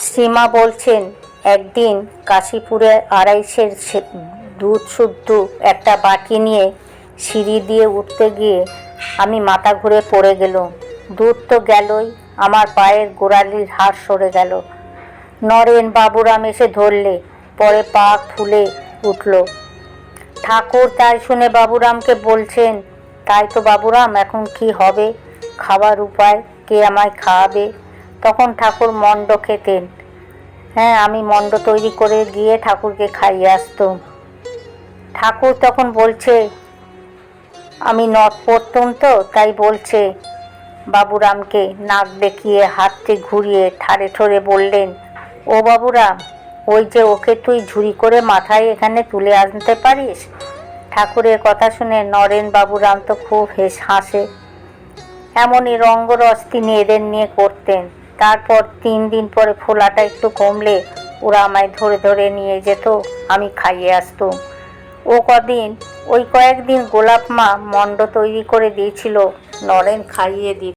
শ্রীমা বলছেন, একদিন কাশীপুরে আড়াইশের দুধ শুদ্ধ একটা বাটি নিয়ে সিঁড়ি দিয়ে উঠতে গিয়ে আমি মাথা ঘুরে পড়ে গেলুম। দুধ তো গেলই, আমার পায়ের গোড়ালির হাড় সরে গেল। নরেন বাবুরাম এসে ধরলে, পরে পা ফুলে উঠল। ঠাকুর তাই শুনে বাবুরামকে বলছেন, তাই তো বাবুরাম, এখন কি হবে? খাবার উপায়, কে আমায় খাওয়াবে? তখন ঠাকুর মণ্ড খেতেন। হ্যাঁ, আমি মণ্ড তৈরি করে গিয়ে ঠাকুরকে খাইয়ে আসতুম। ঠাকুর তখন বলছে, আমি নথ পড়তুম তো, তাই বলছে বাবুরামকে নাক দেখিয়ে হাতটি ঘুরিয়ে ঠাড়ে ঠোরে বললেন, ও বাবুরাম, ওই যে ওকে তুই ঝুড়ি করে মাথায় এখানে তুলে আনতে পারিস? ঠাকুরের কথা শুনে নরেন বাবুরাম তো খুব হাসে। এমনই রঙ্গরস তিনি এদের নিয়ে করতেন। তারপর 3 দিন পরে ফোলাটা একটু কমলে ওরা আমায় ধরে ধরে নিয়ে যেত, আমি খাইয়ে আসতুম। ওই কয়েকদিন গোলাপ মা মণ্ড তৈরি করে দিয়েছিল, নরেন খাইয়ে দিত।